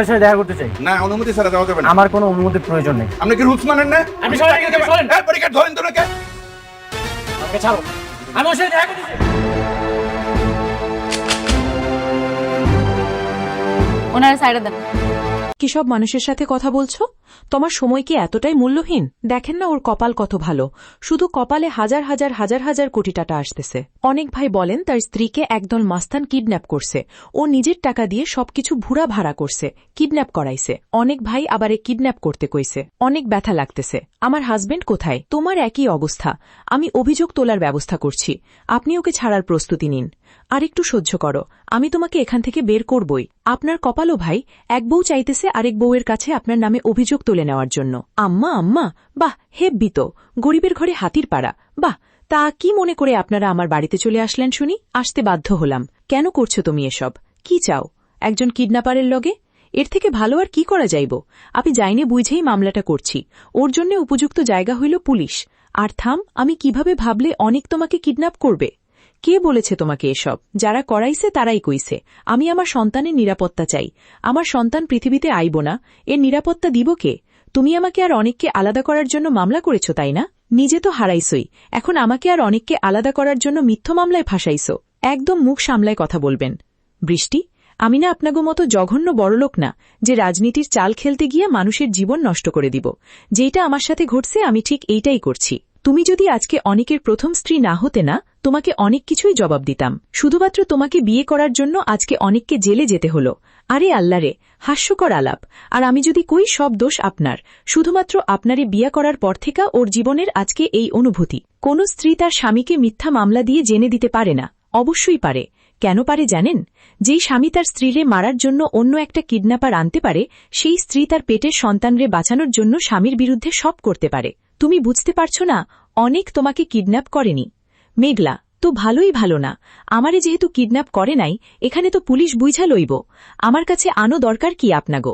সাথে দেখা করতে চাই। না, অনুমতি ছাড়া যাওয়া যাবে না। আমার কোনো অনুমতির প্রয়োজন নেই। আপনি কি রুলস মানেন না? আপনি সবাই এখানে বসেন। এই পরীক্ষা ধরেন তো নাকি? আমাকে ছাড়ো, আমি ওর সাথে দেখা করতে চাই। ওনারা সাইডে দেন। কি সব মানুষের সাথে কথা বলছো? তোমার সময় কি এতটাই মূল্যহীন? দেখেন না ওর কপাল কত ভালো, শুধু কপালে হাজার হাজার হাজার হাজার কোটি টাকা আসতেছে। অনেক ভাই বলেন তার স্ত্রীকে একদল মাস্তান কিডন্যাপ করছে, ও নিজের টাকা দিয়ে সবকিছু ভুরা ভাড়া করছে, কিডন্যাপ করাইছে। অনেক ভাই আবার কিডন্যাপ করতে কইছে। অনেক ব্যথা লাগতেছে। আমার হাজবেন্ড কোথায়? তোমার একই অবস্থা। আমি অভিযোগ তোলার ব্যবস্থা করছি, আপনি ওকে ছাড়ার প্রস্তুতি নিন। আর একটু সহ্য করো, আমি তোমাকে এখান থেকে বের করবই। আপনার কপালও ভাই, এক বউ চাইতেছে আরেক বউয়ের কাছে আপনার নামে অভিযোগ তুলে নেওয়ার জন্য। আম্মা আম্মা, বাহ হেব্বি তো, গরিবের ঘরে হাতির পাড়া, বাহ। তা কি মনে করে আপনারা আমার বাড়িতে চলে আসলেন শুনি? আসতে বাধ্য হলাম। কেন করছো তুমি এসব? কি চাও একজন কিডন্যাপারের লগে? এর থেকে ভালো আর কি করা যাইব? আমি যাইনে বুঝেই মামলাটা করছি। ওর জন্য উপযুক্ত জায়গা হইল পুলিশ। আর থাম, আমি কিভাবে ভাবলে অনেক তোমাকে কিডন্যাপ করবে? কে বলেছে তোমাকে এসব? যারা করাইছে তারাই কইছে। আমি আমার সন্তানের নিরাপত্তা চাই। আমার সন্তান পৃথিবীতে আইব না, এর নিরাপত্তা দিব কে? তুমি আমাকে আর অনেককে আলাদা করার জন্য মামলা করেছ, তাই না? নিজে তো হারাইছই, এখন আমাকে আর অনেককে আলাদা করার জন্য মিথ্য মামলায় ফাঁসাইছ। একদম মুখ সামলায় কথা বলবেন। বৃষ্টি, আমি না আপনাগো মতো জঘন্য বড়লোক না যে রাজনীতির চাল খেলতে গিয়ে মানুষের জীবন নষ্ট করে দিব। যেটা আমার সাথে ঘটছে আমি ঠিক এইটাই করছি। তুমি যদি আজকে অনেকের প্রথম স্ত্রী না হতে না, তোমাকে অনেক কিছুই জবাব দিতাম। শুধুমাত্র তোমাকে বিয়ে করার জন্য আজকে অনেককে জেলে যেতে হলো। আরে আল্লাহরে, হাস্যকর আলাপ। আর আমি যদি কই সব দোষ আপনার, শুধুমাত্র আপনারে বিয়ে করার পর থেকে ওর জীবনের আজকে এই অনুভূতি। কোন স্ত্রী তার স্বামীকে মিথ্যা মামলা দিয়ে জেনে দিতে পারে না? অবশ্যই পারে। কেন পারে জানেন? যেই স্বামী তার স্ত্রীরে মারার জন্য অন্য একটা কিডন্যাপার আনতে পারে, সেই স্ত্রী তার পেটের সন্তানরে বাঁচানোর জন্য স্বামীর বিরুদ্ধে সব করতে পারে। তুমি বুঝতে পারছো না? অনেক তোমাকে কিডন্যাপ করেনি। মেঘলা তো ভালোই ভালো না, আমারে যেহেতু কিডন্যাপ করে নাই, এখানে তো পুলিশ বুঝা লইব। আমার কাছে আনো দরকার কি আপনাগো?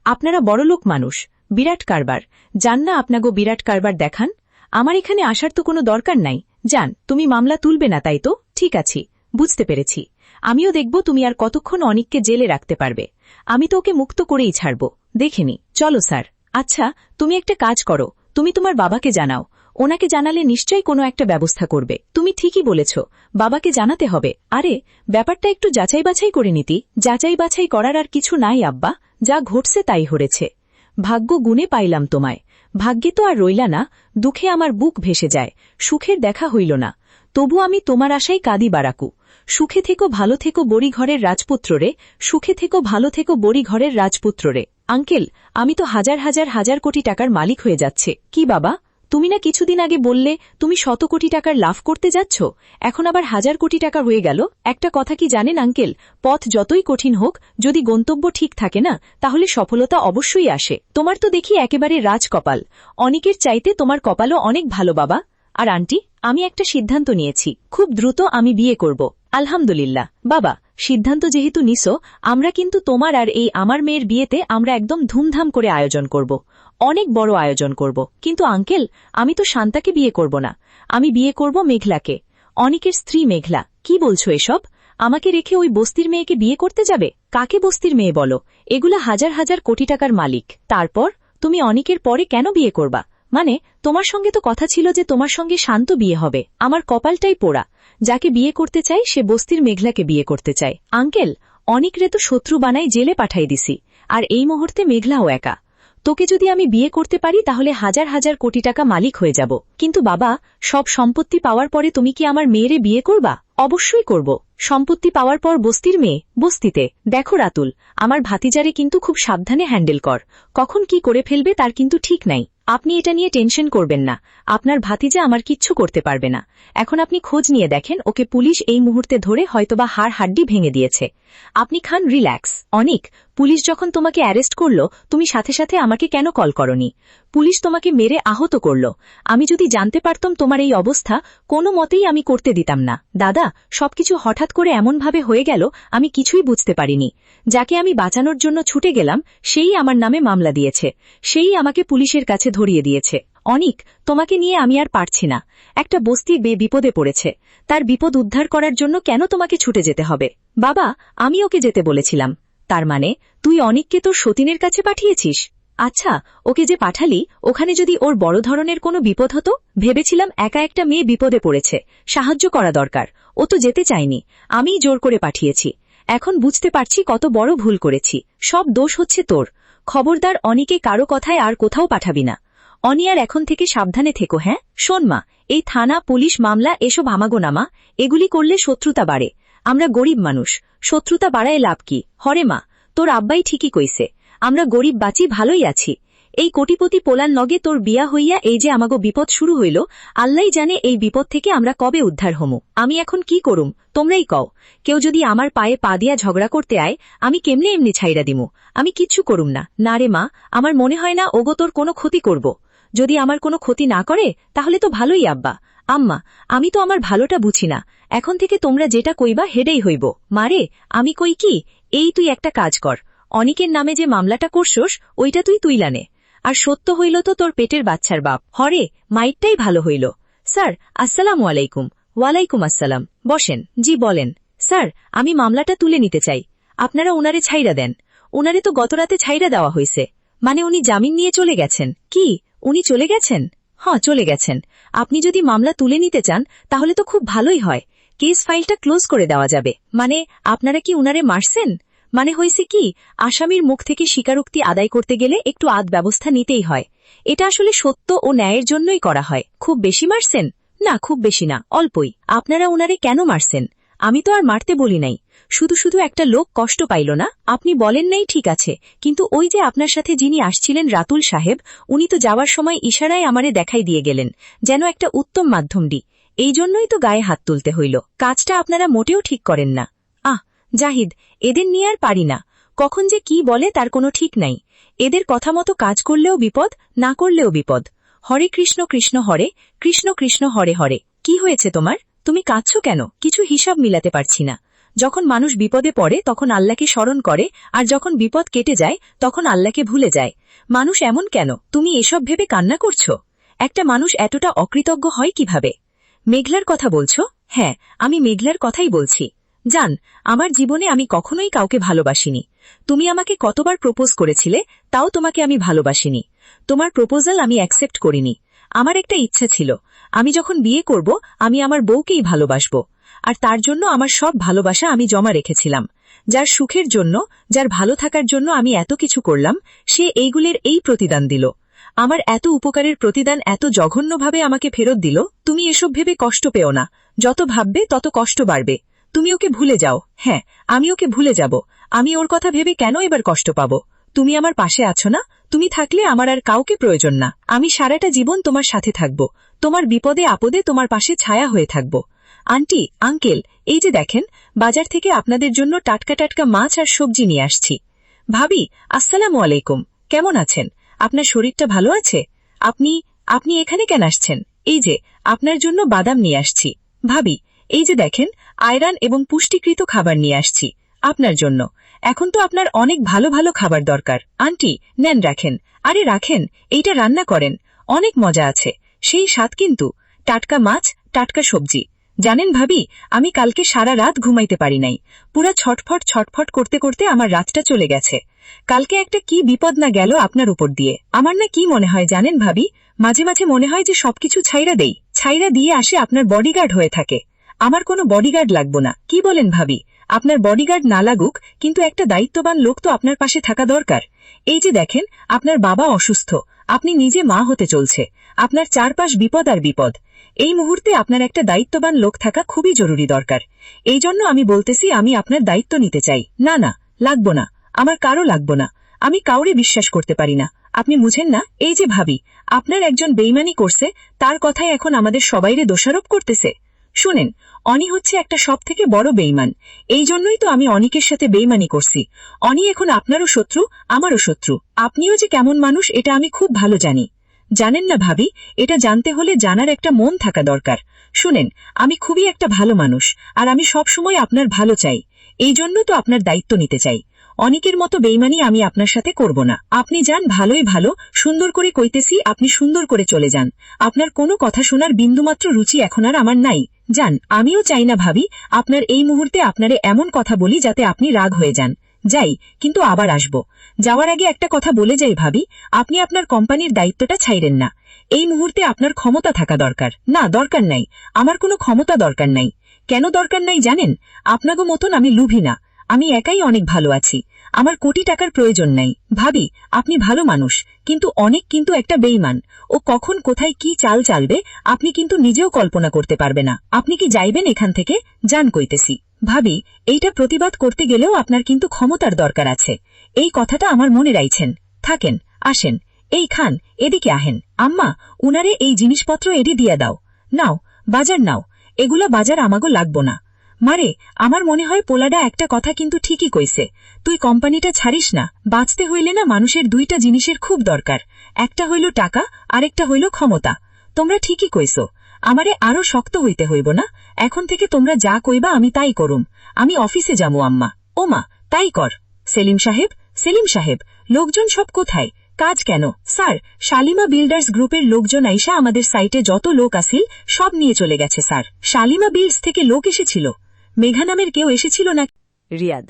আপনারা বড়লোক মানুষ, বিরাট কারবার। যান না আপনাগো বিরাট কারবার দেখান। আমার এখানে আসার তো কোনো দরকার নাই। যান, তুমি মামলা তুলবে না তাই তো? ঠিক আছে, বুঝতে পেরেছি। আমিও দেখব তুমি আর কতক্ষণ অনেককে জেলে রাখতে পারবে। আমি তো ওকে মুক্ত করেই ছাড়ব, দেখেনি। চলো স্যার। আচ্ছা, তুমি একটা কাজ করো, তুমি তোমার বাবাকে জানাও। ওনাকে জানালে নিশ্চয়ই কোনো একটা ব্যবস্থা করবে। তুমি ঠিকই বলেছ, বাবাকে জানাতে হবে। আরে, ব্যাপারটা একটু যাচাই বাছাই করে নিতি। যাচাই বাছাই করার আর কিছু নাই আব্বা, যা ঘটছে তাই হরেছে। ভাগ্য গুণে পাইলাম তোমায়। ভাগ্যে তো আর রইলা না। দুঃখে আমার বুক ভেসে যায়, সুখের দেখা হইল না। তবু আমি তোমার আশাই কাঁদি বারাকু। সুখে থেকো ভালো থেকো বড়ি ঘরের রাজপুত্ররে, সুখে থেকো ভালো থেকো বড়ি ঘরের রাজপুত্ররে। আঙ্কেল, আমি তো হাজার হাজার হাজার কোটি টাকার মালিক হয়ে যাচ্ছে। কি বাবা, তুমি না কিছুদিন আগে বললে তুমি 100 কোটি টাকার লাভ করতে যাচ্ছ, এখন আবার 1000 কোটি টাকা হয়ে গেল। একটা কথা কি জানেন আঙ্কেল, পথ যতই কঠিন হোক, যদি গন্তব্য ঠিক থাকে না, তাহলে সফলতা অবশ্যই আসে। তোমার তো দেখি একেবারে রাজকপাল। অনেকের চাইতে তোমার কপালও অনেক ভালো বাবা। আর আন্টি, আমি একটা সিদ্ধান্ত নিয়েছি, খুব দ্রুত আমি বিয়ে করব। আলহামদুলিল্লাহ বাবা, সিদ্ধান্ত যেহেতু নিছো, আমরা কিন্তু তোমার আর এই আমার মেয়ের বিয়েতে আমরা একদম ধুমধাম করে আয়োজন করব, অনেক বড় আয়োজন করব। কিন্তু আঙ্কেল, আমি তো শান্তাকে বিয়ে করব না, আমি বিয়ে করব মেঘলাকে, অনেকের স্ত্রী মেঘলা। কি বলছো এসব? আমাকে রেখে ওই বস্তির মেয়েকে বিয়ে করতে যাবে? কাকে বস্তির মেয়ে বলো? এগুলা হাজার হাজার কোটি টাকার মালিক। তারপর তুমি অনেকের পরে কেন বিয়ে করবা? মানে, তোমার সঙ্গে তো কথা ছিল যে তোমার সঙ্গে শান্ত বিয়ে হবে। আমার কপালটাই পোড়া, যাকে বিয়ে করতে চাই সে বস্তির মেঘলাকে বিয়ে করতে চায়। আঙ্কেল, অনেকরে তো শত্রু বানাই জেলে পাঠাই দিছি, আর এই মুহূর্তে মেঘলাও একা। তোকে যদি আমি বিয়ে করতে পারি তাহলে হাজার হাজার কোটি টাকা মালিক হয়ে যাব। কিন্তু বাবা, সব সম্পত্তি পাওয়ার পরে তুমি কি আমার মেয়েরে বিয়ে করবা? অবশ্যই করব। সম্পত্তি পাওয়ার পর বস্তির মেয়ে বস্তিতে। দেখো রাতুল, আমার ভাতিজারে কিন্তু খুব সাবধানে হ্যান্ডেল কর, কখন কি করে ফেলবে তার কিন্তু ঠিক নাই। আপনি এটা নিয়ে টেনশন করবেন না, আপনার ভাতিজা আমার কিচ্ছু করতে পারবে না। এখন আপনি খোঁজ নিয়ে দেখেন, ওকে পুলিশ এই মুহূর্তে ধরে হয়তোবা হাড় হাড্ডি ভেঙে দিয়েছে। আপনি খান রিল্যাক্স। অনেক, পুলিশ যখন তোমাকে অ্যারেস্ট করল, তুমি সাথে সাথে আমাকে কেন কল করনি? পুলিশ তোমাকে মেরে আহত করল। আমি যদি জানতে পারতাম তোমার এই অবস্থা, কোনো মতেই আমি করতে দিতাম না। দাদা, সবকিছু হঠাৎ করে এমনভাবে হয়ে গেল, আমি কিছুই বুঝতে পারিনি। যাকে আমি বাঁচানোর জন্য ছুটে গেলাম, সেই আমার নামে মামলা দিয়েছে, সেই আমাকে পুলিশের কাছে ধরিয়ে দিয়েছে। অনিক, তোমাকে নিয়ে আমি আর পারছি না। একটা বস্তি বিপদে পড়েছে, তার বিপদ উদ্ধার করার জন্য কেন তোমাকে ছুটে যেতে হবে? বাবা, আমি ওকে যেতে বলেছিলাম। তার মানে তুই অনিককে তোর সতীনের কাছে পাঠিয়েছিস? আচ্ছা, ওকে যে পাঠালি ওখানে যদি ওর বড় ধরনের কোনো বিপদ হতো? ভেবেছিলাম একা একটা মেয়ে বিপদে পড়েছে, সাহায্য করা দরকার। ও তো যেতে চায়নি, আমিই জোর করে পাঠিয়েছি। এখন বুঝতে পারছি কত বড় ভুল করেছি। সব দোষ হচ্ছে তোর। খবরদার অনিকে কারো কথায় আর কোথাও পাঠাবি না। অনি আর এখন থেকে সাবধানে থেকো। হ্যাঁ শোন মা, এই থানা পুলিশ মামলা এসব আমাগোনামা, এগুলি করলে শত্রুতা বাড়ে। আমরা গরিব মানুষ, শত্রুতা বাড়ায় লাভ কি? হরে মা, তোর আব্বাই ঠিকই কইছে, আমরা গরিব বাঁচি ভালোই আছি। এই কোটিপতি পোলার লগে তোর বিয়া হইয়া এই যে আমাগো বিপদ শুরু হইল, আল্লাহই জানে এই বিপদ থেকে আমরা কবে উদ্ধার হমু। আমি এখন কি করুম তোমরাই কও। কেউ যদি আমার পায়ে পা দিয়া ঝগড়া করতে আয়, আমি কেমনে এমনি ছাইরা দিমু? আমি কিচ্ছু করুম না। না রে মা, আমার মনে হয় না ওগো তোর কোনো ক্ষতি করব। যদি আমার কোনো ক্ষতি না করে তাহলে তো ভালোই আব্বা। আম্মা, আমি তো আমার ভালোটা বুঝি না। এখন থেকে তোমরা যেটা কইবা হেডেই হইব। মারে, আমি কই কি, এই তুই একটা কাজ কর, অনিকের নামে যে মামলাটা করছস ওইটা তুই তুইলানে। আর সত্য হইল তো তোর পেটের বাচ্চার বাপ। হরে, মাইটটাই ভালো হইল। স্যার, আসসালামু আলাইকুম। ওয়ালাইকুম আসসালাম। বসেন। জি বলেন। স্যার, আমি মামলাটা তুলে নিতে চাই। আপনারা উনারে ছাইরা দেন। উনারে তো গতরাতে ছাইরা দেওয়া হয়েছে। মানে উনি জামিন নিয়ে চলে গেছেন? কি, উনি চলে গেছেন? হ্যাঁ, চলে গেছেন। আপনি যদি মামলা তুলে নিতে চান তাহলে তো খুব ভালোই হয়। কেস ফাইলটা ক্লোজ করে দেওয়া যাবে। মানে আপনারা কি উনারে মারছেন? মানে হয়েছে কি, আসামির মুখ থেকে স্বীকারোক্তি আদায় করতে গেলে একটু আদ ব্যবস্থা নিতেই হয়। এটা আসলে সত্য ও ন্যায়ের জন্যই করা হয়। খুব বেশি মারছেন? না, খুব বেশি না, অল্পই। আপনারা উনারে কেন মারছেন? আমি তো আর মারতে বলি নাই। শুধু শুধু একটা লোক কষ্ট পাইল না। আপনি বলেন নাই ঠিক আছে, কিন্তু ওই যে আপনার সাথে যিনি আসছিলেন রাতুল সাহেব, উনি তো যাওয়ার সময় ইশারায় আমারে দেখাই দিয়ে গেলেন যেন একটা উত্তম মাধ্যম দি। এই জন্যই তো গায়ে হাত তুলতে হইল। কাজটা আপনারা মোটেও ঠিক করেন না। জাহিদ, এদের নিয়ে আর পারি না। কখন যে কি বলে তার কোনো ঠিক নাই। এদের কথা মতো কাজ করলেও বিপদ, না করলেও বিপদ। হরে কৃষ্ণ কৃষ্ণ হরে কৃষ্ণ কৃষ্ণ হরে হরে। কি হয়েছে তোমার? তুমি কাঁদছ কেন? কিছু হিসাব মিলাতে পারছি না। যখন মানুষ বিপদে পড়ে তখন আল্লাহকে স্মরণ করে, আর যখন বিপদ কেটে যায় তখন আল্লাহকে ভুলে যায়। মানুষ এমন কেন? তুমি এসব ভেবে কান্না করছ? একটা মানুষ এতটা অকৃতজ্ঞ হয় কিভাবে? মেঘলার কথা বলছো? হ্যাঁ, আমি মেঘলার কথাই বলছি। জান, আমার জীবনে আমি কখনোই কাউকে ভালোবাসিনি। তুমি আমাকে কতবার প্রপোজ করেছিলে, তাও তোমাকে আমি ভালোবাসিনি। তোমার প্রপোজাল আমি অ্যাকসেপ্ট করিনি। আমার একটা ইচ্ছা ছিল, আমি যখন বিয়ে করব আমি আমার বউকেই ভালোবাসব। আর তার জন্য আমার সব ভালোবাসা আমি জমা রেখেছিলাম। যার সুখের জন্য, যার ভালো থাকার জন্য আমি এত কিছু করলাম, সে এইগুলির এই প্রতিদান দিল। আমার এত উপকারের প্রতিদান এত জঘন্যভাবে আমাকে ফেরত দিল। তুমি এসব ভেবে কষ্ট পেও না। যত ভাববে তত কষ্ট বাড়বে। তুমি ওকে ভুলে যাও। হ্যাঁ, আমি ওকে ভুলে যাব। আমি ওর কথা ভেবে কেন এবার কষ্ট পাব? তুমি আমার পাশে আছো না? তুমি থাকলে আমার আর কাউকে প্রয়োজন না। আমি সারাটা জীবন তোমার সাথে থাকব। তোমার বিপদে আপদে তোমার পাশে ছায়া হয়ে থাকব। আন্টি, আঙ্কেল, এই যে দেখেন, বাজার থেকে আপনাদের জন্য টাটকা টাটকা মাছ আর সবজি নিয়ে আসছি। ভাবি, আসসালামু আলাইকুম। কেমন আছেন? আপনার শরীরটা ভালো আছে? আপনি আপনি এখানে কেন আসছেন? এই যে আপনার জন্য বাদাম নিয়ে আসছি। ভাবি, এই যে দেখেন, আয়রন এবং পুষ্টিকৃত খাবার নিয়ে আসছি আপনার জন্য। এখন তো আপনার অনেক ভালো ভালো খাবার দরকার। আন্টি, নেন, রাখেন। আরে রাখেন, এইটা রান্না করেন, অনেক মজা আছে, সেই স্বাদ কিন্তু। টাটকা মাছ, টাটকা সবজি। জানেন ভাবি, আমি কালকে সারা রাত ঘুমাইতে পারি নাই। পুরা ছটফট ছটফট করতে করতে আমার রাতটা চলে গেছে। কালকে একটা কি বিপদ না গেল আপনার উপর দিয়ে। আমার না কি মনে হয় জানেন ভাবি, মাঝে মাঝে মনে হয় যে সবকিছু ছাইরা দেই, ছাইরা দিয়ে আসে আপনার বডিগার্ড হয়ে থাকে। আমার কোনো বডিগার্ড লাগবো না। কি বলেন ভাবি? আপনার বডিগার্ড না লাগুক, কিন্তু একটা দায়িত্ববান লোক তো আপনার পাশে থাকা দরকার। এই যে দেখেন, আপনার বাবা অসুস্থ, আপনি নিজে মা হতে চলছে, আপনার চারপাশ বিপদ আর বিপদ। এই মুহূর্তে আপনার একটা দায়িত্ববান লোক থাকা খুবই জরুরি দরকার। এই জন্য আমি বলতেছি, আমি আপনার দায়িত্ব নিতে চাই। না না, লাগবো না, আমার কারো লাগবো না। আমি কাউরে বিশ্বাস করতে পারি না। আপনি বুঝেন না? এই যে ভাবি, আপনার একজন বেইমানি করছে, তার কথাই এখন আমাদের সবাইরে দোষারোপ করতেছে। শুনেন, অনি হচ্ছে একটা সব থেকে বড় বেইমান। এই জন্যই তো আমি অনিকের সাথে বেইমানি করছি। অনি এখন আপনারও শত্রু, আমারও শত্রু। আপনিও যে কেমন মানুষ এটা আমি খুব ভালো জানি। জানেন না ভাবি, এটা জানতে হলে জানার একটা মন থাকা দরকার। শুনেন, আমি খুবই একটা ভালো মানুষ, আর আমি সব সময় আপনার ভালো চাই। এই জন্য তো আপনার দায়িত্ব নিতে চাই। অনিকের মতো বেইমানি আমি আপনার সাথে করব না। আপনি যান, ভালোই ভালো, সুন্দর করে কইতেছি, আপনি সুন্দর করে চলে যান। আপনার কোনো কথা শোনার বিন্দুমাত্র রুচি এখন আর আমার নাই। যান। আমিও চাই না ভাবি, আপনার এই মুহূর্তে আপনারে এমন কথা বলি যাতে আপনি রাগ হয়ে যান। যাই, কিন্তু আবার আসব। যাওয়ার আগে একটা কথা বলে যাই ভাবি, আপনি আপনার কোম্পানির দায়িত্বটা ছাইরেন না। এই মুহূর্তে আপনার ক্ষমতা থাকা দরকার। না, দরকার নাই, আমার কোনো ক্ষমতা দরকার নাই। কেন দরকার নাই জানেন? আপনাগো মতন আমি লুভি না, আমি একাই অনেক ভালো আছি। আমার কোটি টাকার প্রয়োজন নাই। ভাবি, আপনি ভালো মানুষ, কিন্তু অনেক কিন্তু একটা বেইমান। ও কখন কোথায় কি চাল চালবে আপনি কিন্তু নিজেও কল্পনা করতে পারবে না। আপনি কি যাইবেন এখান থেকে? যান কইতেছি। ভাবি, এইটা প্রতিবাদ করতে গেলেও আপনার কিন্তু ক্ষমতার দরকার আছে। এই কথাটা আমার মনে রাইছেন। থাকেন, আসেন, এই খান, এদিকে আহেন। আম্মা, উনারে এই জিনিসপত্র এডি দিয়া দাও। নাও, বাজার নাও, এগুলা বাজার আমাগো লাগবো না। মারে, আমার মনে হয় পোলাডা একটা কথা কিন্তু ঠিকই কইছে। তুই কোম্পানিটা ছাড়িস না। বাঁচতে হইলে না মানুষের দুইটা জিনিসের খুব দরকার, একটা হইল টাকা, আরেকটা হইল ক্ষমতা। তোমরা ঠিকই কইছো, আমারে আরো শক্ত হইতে হইব না। এখন থেকে তোমরা যা কইবা আমি তাই করুম। আমি অফিসে যাবো আম্মা। ও মা, তাই কর। সেলিম সাহেব, সেলিম সাহেব, লোকজন সব কোথায়? কাজ কেন? স্যার, শালিমা বিল্ডার্স গ্রুপের লোকজন আইসা আমাদের সাইটে যত লোক আসিল সব নিয়ে চলে গেছে স্যার। শালিমা বিল্ডস থেকে লোক এসেছিল? মেঘা নামের কেউ এসেছিল না? রিয়াদ,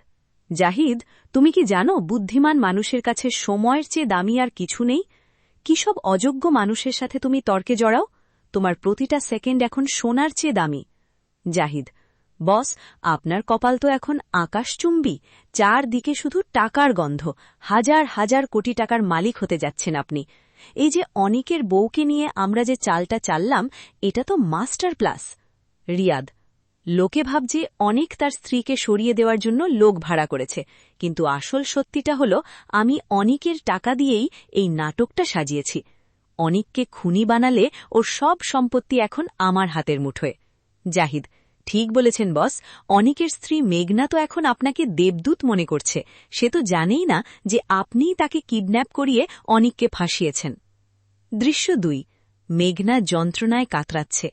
জাহিদ, তুমি কি জানো বুদ্ধিমান মানুষের কাছে সময়ের চেয়ে দামি আর কিছু নেই? কি সব অযোগ্য মানুষের সাথে তুমি তর্কে জড়াও? তোমার প্রতিটা সেকেন্ড এখন সোনার চেয়ে দামি। জাহিদ, বস, আপনার কপাল তো এখন আকাশচুম্বী। চারদিকে শুধু টাকার গন্ধ। হাজার হাজার কোটি টাকার মালিক হতে যাচ্ছেন আপনি। এই যে অনিকের বউকে নিয়ে আমরা যে চালটা চাললাম, এটা তো মাস্টার প্লাস। রিয়াদ, লোকে ভাবছে অনেক তার স্ত্রীকে সরিয়ে দেওয়ার জন্য লোক ভাড়া করেছে, কিন্তু আসল সত্যিটা হল আমি অনিকের টাকা দিয়েই এই নাটকটা সাজিয়েছি। অনিককে খুনি বানালে ওর সব সম্পত্তি এখন আমার হাতের মুঠোয়। জাহিদ, ঠিক বলেছেন বস, অনিকের স্ত্রী মেঘনা তো এখন আপনাকে দেবদূত মনে করছে। সে তো জানেই না যে আপনিই তাকে কিডন্যাপ করিয়ে অনিককে ফাঁসিয়েছেন। দৃশ্য 2। মেঘনা যন্ত্রণায় কাতরাচ্ছে।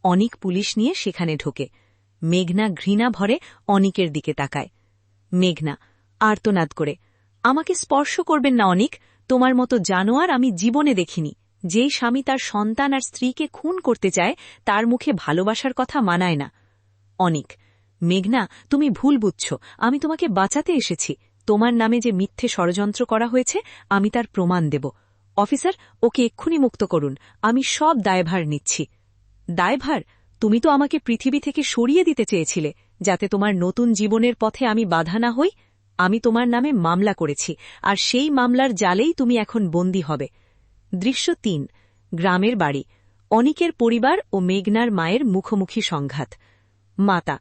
অনিক পুলিশ নিয়ে সেখানে ঢোকে। মেঘনা ঘৃণা ভরে অনিকের দিকে তাকায়। মেঘনা আর্তনাদ করে, আমাকে স্পর্শ করবেন না অনিক, তোমার মতো জানোয়ার আমি জীবনে দেখিনি। যেই স্বামী তার সন্তান আর স্ত্রীকে খুন করতে চায় তার মুখে ভালোবাসার কথা মানায় না। অনিক, মেঘনা, তুমি ভুল বুঝছ, আমি তোমাকে বাঁচাতে এসেছি। তোমার নামে যে মিথ্যে ষড়যন্ত্র করা হয়েছে আমি তার প্রমাণ দেব। অফিসার, ওকে এক্ষুনি মুক্ত করুন, আমি সব দায়ভার নিচ্ছি। দায়ভার? তুমি তো আমাকে পৃথিবী থেকে সরিয়ে দিতে চেয়েছিলে যাতে তোমার নতুন জীবনের পথে আমি বাধা না হই। আমি তোমার নামে মামলা করেছি, আর সেই মামলার জালেই তুমি এখন বন্দী হবে। দৃশ্য 3। গ্রামের বাড়ি। অনিকের পরিবার ও মেঘনার মায়ের মুখোমুখি সংঘাত। মাতা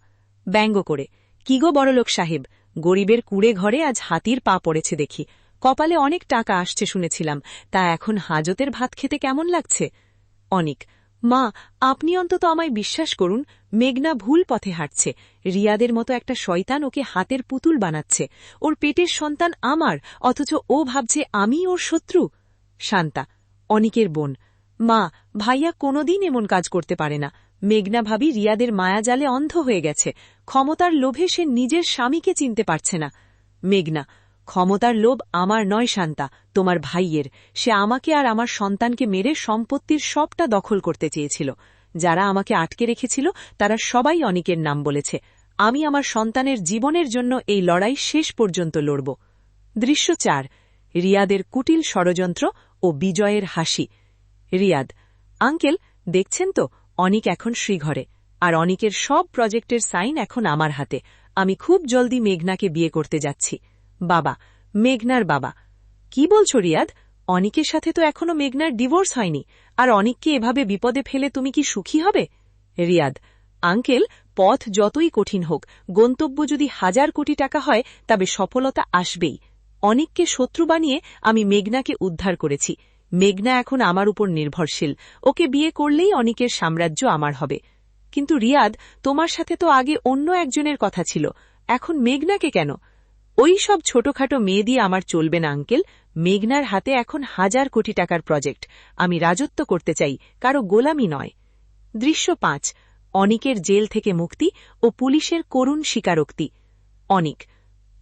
ব্যঙ্গ করে, কি গো বড়লোক সাহেব, গরিবের কুড়ে ঘরে আজ হাতির পা পড়েছে দেখি। কপালে অনেক টাকা আসছে শুনেছিলাম, তা এখন হাজতের ভাত খেতে কেমন লাগছে? অনিক, মা, আপনি অন্তত আমায় বিশ্বাস করুন, মেঘনা ভুল পথে হাঁটছে। রিয়াদের মতো একটা শয়তান ওকে হাতের পুতুল বানাচ্ছে। ওর পেটের সন্তান আমার, অথচ ও ভাবছে আমি ওর শত্রু। শান্তা, অনিকের বোন, মা, ভাইয়া কোনোদিন এমন কাজ করতে পারে না। মেঘনা ভাবি রিয়াদের মায়াজালে অন্ধ হয়ে গেছে। ক্ষমতার লোভে সে নিজের স্বামীকে চিনতে পারছে না। মেঘনা, ক্ষমতার লোভ আমার নয় শান্তা, তোমার ভাইয়ের। সে আমাকে আর আমার সন্তানকে মেরে সম্পত্তির সবটা দখল করতে চেয়েছিল। যারা আমাকে আটকে রেখেছিল তারা সবাই অনিকের নাম বলেছে। আমি আমার সন্তানের জীবনের জন্য এই লড়াই শেষ পর্যন্ত লড়ব। দৃশ্য 4। রিয়াদের কুটিল ষড়যন্ত্র ও বিজয়ের হাসি। রিয়াদ, আঙ্কেল, দেখছেন তো, অনিক এখন শ্রীঘরে, আর অনিকের সব প্রজেক্টের সাইন এখন আমার হাতে। আমি খুব জলদি মেঘনাকে বিয়ে করতে যাচ্ছি। বাবা, মেঘনার বাবা, কি বলছো রিয়াদ? অনিকের সাথে তো এখনো মেঘনার ডিভোর্স হয়নি, আর অনিককে এভাবে বিপদে ফেলে তুমি কি সুখী হবে? রিয়াদ, আঙ্কেল, পথ যতই কঠিন হোক, গন্তব্য যদি 1000 কোটি টাকা হয় তবে সফলতা আসবেই। অনিককে শত্রু বানিয়ে আমি মেঘনাকে উদ্ধার করেছি। মেঘনা এখন আমার উপর নির্ভরশীল। ওকে বিয়ে করলেই অনিকের সাম্রাজ্য আমার হবে। কিন্তু রিয়াদ, তোমার সাথে তো আগে অন্য একজনের কথা ছিল, এখন মেঘনাকে কেন? ওই সব ছোটখাটো মেয়ে দিয়ে আমার চলবে না আঙ্কেল। মেঘনার হাতে এখন 1000 কোটি টাকার প্রজেক্ট। আমি রাজত্ব করতে চাই, কারো গোলামি নয়। দৃশ্য 5। অনিকের জেল থেকে মুক্তি ও পুলিশের করুণ স্বীকারোক্তি। অনিক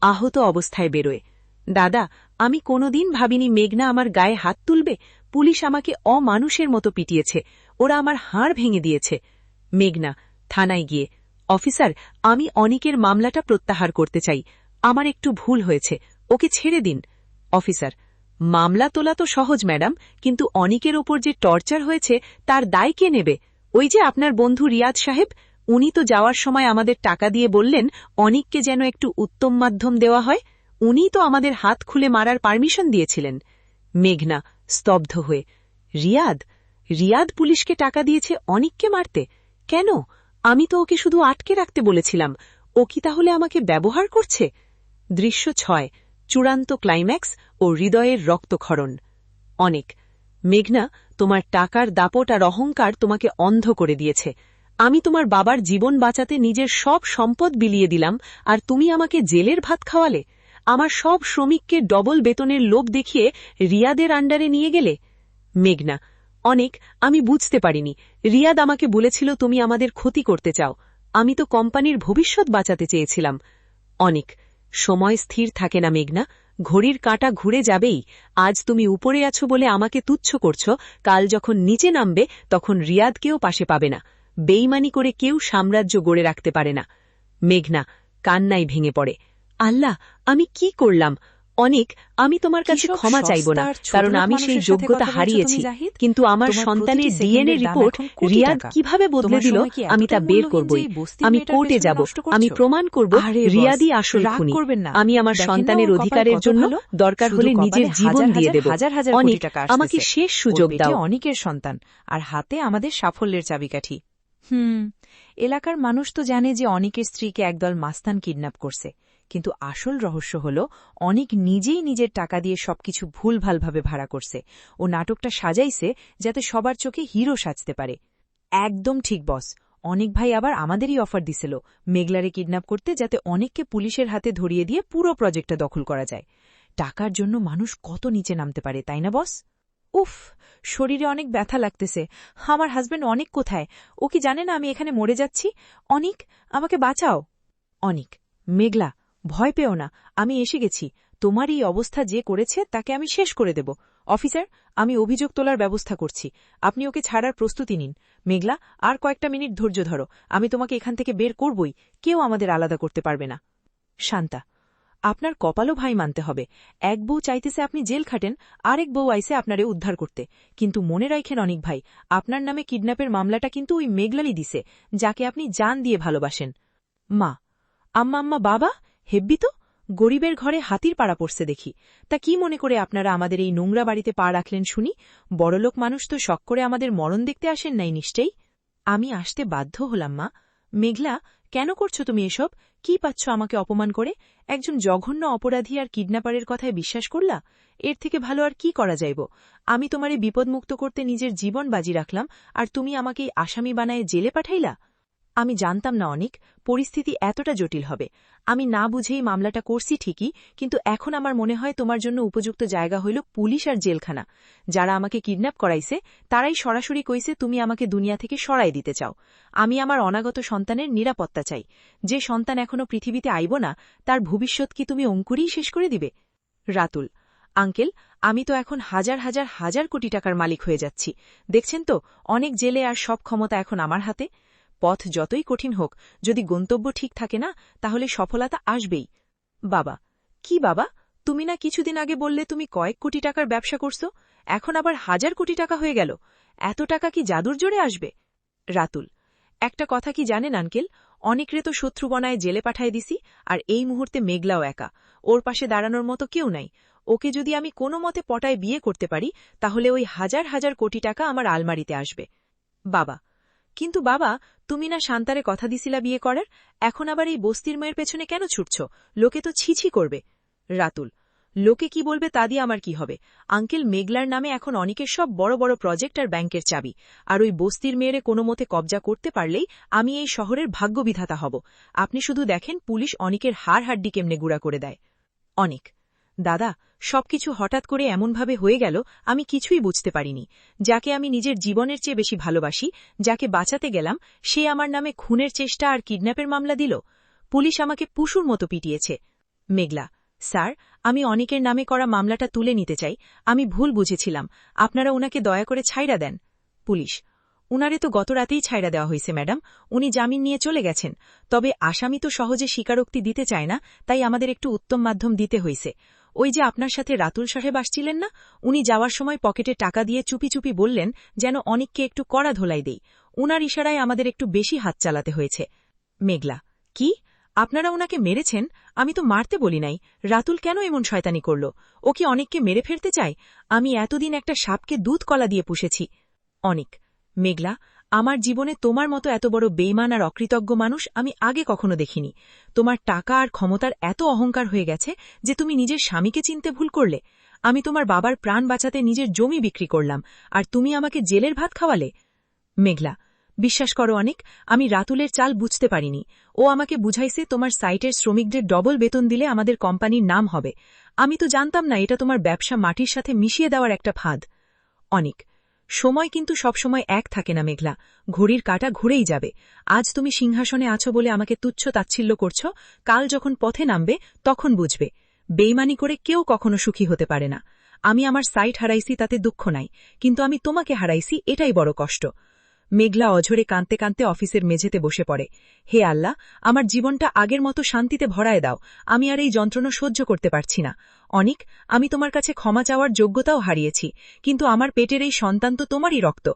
আহত অবস্থায় বেরোয়, দাদা, আমি কোনোদিন ভাবিনি মেঘনা আমার গায়ে হাত তুলবে। পুলিশ আমাকে অমানুষের মতো পিটিয়েছে, ওরা আমার হাড় ভেঙে দিয়েছে। মেঘনা থানায় গিয়ে, অফিসার, আমি অনিকের মামলাটা প্রত্যাহার করতে চাই। আমার একটু ভুল হয়েছে, ওকে ছেড়ে দিন। অফিসার, মামলা তোলা তো সহজ ম্যাডাম, কিন্তু অনিকের ওপর যে টর্চার হয়েছে তার দায় কে নেবে? ওই যে আপনার বন্ধু রিয়াদ সাহেব, উনি তো যাওয়ার সময় আমাদের টাকা দিয়ে বললেন অনিককে যেন একটু উত্তম মাধ্যম দেওয়া হয়। উনিই তো আমাদের হাত খুলে মারার পারমিশন দিয়েছিলেন। মেঘনা স্তব্ধ হয়ে, রিয়াদ? রিয়াদ পুলিশকে টাকা দিয়েছে অনিককে মারতে? কেন? আমি তো ওকে শুধু আটকে রাখতে বলেছিলাম। ও কি তাহলে আমাকে ব্যবহার করছে? দৃশ্য 6, চূড়ান্ত ক্লাইম্যাক্স ও হৃদয়ের রক্তক্ষরণ। অনেক। মেঘনা, তোমার টাকার দাপট আর অহংকার তোমাকে অন্ধ করে দিয়েছে। আমি তোমার বাবার জীবন বাঁচাতে নিজের সব সম্পদ বিলিয়ে দিলাম, আর তুমি আমাকে জেলের ভাত খাওয়ালে। আমার সব শ্রমিককে ডবল বেতনের লোভ দেখিয়ে রিয়াদের আন্ডারে নিয়ে গেলে। মেঘনা, অনেক, আমি বুঝতে পারিনি। রিয়াদ আমাকে বলেছিল তুমি আমাদের ক্ষতি করতে চাও। আমি তো কোম্পানির ভবিষ্যৎ বাঁচাতে চেয়েছিলাম। অনেক, সময় স্থির থাকে না মেঘনা, ঘড়ির কাঁটা ঘুরে যাবেই। আজ তুমি উপরে আছো বলে আমাকে তুচ্ছ করছ, কাল যখন নিচে নামবে তখন রিয়াদকেও পাশে পাবে না। বেইমানি করে কেউ সাম্রাজ্য গড়ে রাখতে পারে না। মেঘনা কান্নায় ভেঙে পড়ে। আল্লাহ, আমি কি করলাম? অনেক, আমি তোমার কাছে ক্ষমা চাইব না, কারণ আমি সেই যোগ্যতা হারিয়েছি। কিন্তু আমার সন্তানের ডিএনএ রিপোর্ট রিয়াদ কিভাবে বদলে দিল আমি তা বের করবই। আমি কোর্টে যাব, আমি প্রমাণ করব রিয়াদই আসল খুনি। আমি আমার সন্তানের অধিকারের জন্য দরকার হলে নিজের জীবন দিয়ে দেব। অনেক, আমাকে শেষ সুযোগ দাও। অনেকের সন্তান, আর হাতে আমাদের সাফল্যের চাবিকাঠি। এলাকার মানুষ তো জানে যে অনিকের স্ত্রীকে একদল মাস্তান কিডন্যাপ করছে, কিন্তু আসল রহস্য হল অনিক নিজেই নিজের টাকা দিয়ে সবকিছু ভুলভালভাবে ভাড়া করছে। ও নাটকটা সাজাইছে যাতে সবার চোখে হিরো সাজতে পারে। একদম ঠিক বস। অনিক ভাই আবার আমাদেরই অফার দিছিল মেঘলারে কিডন্যাপ করতে, যাতে অনিককে পুলিশের হাতে ধরিয়ে দিয়ে পুরো প্রজেক্টটা দখল করা যায়। টাকার জন্য মানুষ কত নিচে নামতে পারে, তাই না বস? উফ, শরীরে অনেক ব্যথা লাগতেছে। আমার হাজবেন্ড অনিক কোথায়? ও কি জানে না আমি এখানে মরে যাচ্ছি? অনিক, আমাকে বাঁচাও। অনিক, মেঘলা, ভয় পেও না, আমি এসে গেছি। তোমার এই অবস্থা যে করেছে তাকে আমি শেষ করে দেব। অফিসার, আমি অভিযোগ তোলার ব্যবস্থা করছি, আপনি ওকে ছাড়ার প্রস্তুতি নিন। মেঘলা, আর কয়েকটা মিনিট ধৈর্য ধরো, আমি তোমাকে এখান থেকে বের করবই, কেউ আমাদের আলাদা করতে পারবে না। শান্তা, আপনার কপালও ভাই মানতে হবে। এক বউ চাইতেছে আপনি জেল খাটেন, আরেক বউ আইসে আপনারে উদ্ধার করতে। কিন্তু মনে রাখেন অনিক ভাই, আপনার নামে কিডন্যাপের মামলাটা কিন্তু ওই মেঘলালি দিছে, যাকে আপনি জান দিয়ে ভালোবাসেন। মা, আম্মা, বাবা, হেব্বি তো গরিবের ঘরে হাতির পাড়া পড়ছে দেখি। তা কি মনে করে আপনারা আমাদের এই নোংরা বাড়িতে পা রাখলেন শুনি? বড়লোক মানুষ তো শখ করে আমাদের মরণ দেখতে আসেন নাই নিশ্চয়ই? আমি আসতে বাধ্য হলাম মা। মেঘলা, কেন করছো তুমি এসব? কি পাচ্ছ আমাকে অপমান করে? একজন জঘন্য অপরাধী আর কিডন্যাপারের কথায় বিশ্বাস করলা? এর থেকে ভালো আর কি করা যাইব? আমি তোমারে বিপদমুক্ত করতে নিজের জীবন বাজি রাখলাম, আর তুমি আমাকে আসামি বানায় জেলে পাঠাইলা? আমি জানতাম না অনিক, পরিস্থিতি এতটা জটিল হবে। আমি না বুঝেই মামলাটা করছি ঠিকই, কিন্তু এখন আমার মনে হয় তোমার জন্য উপযুক্ত জায়গা হইল পুলিশ আর জেলখানা। যারা আমাকে কিডন্যাপ করাইছে তারাই সরাসরি কইছে তুমি আমাকে দুনিয়া থেকে সরাই দিতে চাও। আমি আমার অনাগত সন্তানের নিরাপত্তা চাই। যে সন্তান এখনো পৃথিবীতে আইব না, তার ভবিষ্যৎ কি তুমি অঙ্কুরেই শেষ করে দিবে? রাতুল, আঙ্কেল, আমি তো এখন হাজার হাজার হাজার কোটি টাকার মালিক হয়ে যাচ্ছি। দেখছেন তো, অনেক জেলে আর সব ক্ষমতা এখন আমার হাতে। পথ যতই কঠিন হোক, যদি গন্তব্য ঠিক থাকে না, তাহলে সফলতা আসবেই। বাবা, কি বাবা, তুমি না কিছুদিন আগে বললে তুমি কয়েক কোটি টাকার ব্যবসা করছো, এখন আবার হাজার কোটি টাকা হয়ে গেল। এত টাকা কি জাদুর জোরে আসবে? রাতুল, একটা কথা কি জানেন আঙ্কেল, অনেকরে তো শত্রু বনায় জেলে পাঠায় দিছি, আর এই মুহূর্তে মেঘলাও একা। ওর পাশে দাঁড়ানোর মতো কেউ নাই। ওকে যদি আমি কোনো মতে পটায় বিয়ে করতে পারি, তাহলে ওই হাজার হাজার কোটি টাকা আমার আলমারিতে আসবে। বাবা, কিন্তু বাবা, তুমি না শান্তারে কথা দিছিলা বিয়ে করার, এখন আবার এই বস্তির মেয়ের পেছনে কেন ছুটছ? লোকে তো ছিছি করবে। রাতুল, লোকে কি বলবে তা দিয়ে আমার কি হবে? আঙ্কেল, মেঘলার নামে এখন অনেকের সব বড় বড় প্রজেক্ট আর ব্যাংকের চাবি, আর ওই বস্তির মেয়েরে কোনো মতে কবজা করতে পারলেই আমি এই শহরের ভাগ্যবিধাতা হব। আপনি শুধু দেখেন পুলিশ অনেকের হাড়হাড্ডি কেমনে গুঁড়া করে দেয়। অনেক, দাদা, সবকিছু হঠাৎ করে এমনভাবে হয়ে গেল, আমি কিছুই বুঝতে পারিনি। যাকে আমি নিজের জীবনের চেয়ে বেশি ভালোবাসি, যাকে বাঁচাতে গেলাম, সে আমার নামে খুনের চেষ্টা আর কিডন্যাপের মামলা দিল। পুলিশ আমাকে পশুর মতো পিটিয়েছে। মেঘলা, স্যার, আমি অনেকের নামে করা মামলাটা তুলে নিতে চাই। আমি ভুল বুঝেছিলাম, আপনারা ওনাকে দয়া করে ছাইড়া দেন। পুলিশ, উনারে তো গত রাতেই ছাইড়া দেওয়া হয়েছে ম্যাডাম, উনি জামিন নিয়ে চলে গেছেন। তবে আসামি তো সহজে স্বীকারোক্তি দিতে চায় না, তাই আমাদের একটু উত্তম মাধ্যম দিতে হয়েছে। ওই যে আপনার সাথে রাতুল সাহেব আসছিলেন না, উনি যাওয়ার সময় পকেটে টাকা দিয়ে চুপি চুপি বললেন যেন অনিককে একটু কড়া ধোলাই দেই। উনার ইশারায় আমাদের একটু বেশি হাত চালাতে হয়েছে। মেঘলা: কি? আপনারা ওনাকে মেরেছেন? আমি তো মারতে বলি নাই। রাতুল কেন এমন শয়তানি করল? ও কি অনিককে মেরে ফেলতে চায়? আমি এতদিন একটা সাপকে দুধ কলা দিয়ে পুষেছি। অনিক: মেঘলা, আমার জীবনে তোমার মতো এত বড় বেইমান আর অকৃতজ্ঞ মানুষ আমি আগে কখনো দেখিনি। তোমার টাকা আর ক্ষমতার এত অহংকার হয়ে গেছে যে তুমি নিজের স্বামীকে চিনতে ভুল করলে। আমি তোমার বাবার প্রাণ বাঁচাতে নিজের জমি বিক্রি করলাম, আর তুমি আমাকে জেলের ভাত খাওয়ালে। মেঘলা: বিশ্বাস করো অনেক, আমি রাতুলের চাল বুঝতে পারিনি। ও আমাকে বুঝাইছে তোমার সাইটের শ্রমিকদের ডবল বেতন দিলে আমাদের কোম্পানির নাম হবে। আমি তো জানতাম না এটা তোমার ব্যবসা মাটির সাথে মিশিয়ে দেওয়ার একটা ফাঁদ। অনেক: সময় কিন্তু সবসময় এক থাকে না মেঘলা, ঘড়ির কাঁটা ঘুরেই যাবে। আজ তুমি সিংহাসনে আছো বলে আমাকে তুচ্ছ তাচ্ছিল্য করছ, কাল যখন পথে নামবে তখন বুঝবে বেইমানি করে কেউ কখনো সুখী হতে পারে না। আমি আমার সাইট হারাইছি তাতে দুঃখ নাই, কিন্তু আমি তোমাকে হারাইছি এটাই বড় কষ্ট। মেঘলা অঝরে কাঁদতে কাঁদতে অফিসের মেঝেতে বসে পড়ে। হে আল্লাহ, আমার জীবনটা আগের মতো শান্তিতে ভরায় দাও, আমি আর এই যন্ত্রণা সহ্য করতে পারছি না। অনিক, আমি তোমার কাছে ক্ষমা চাওয়ার যোগ্যতাও হারিয়েছি, কিন্তু আমার পেটের এই সন্তান তো তোমারই রক্ত।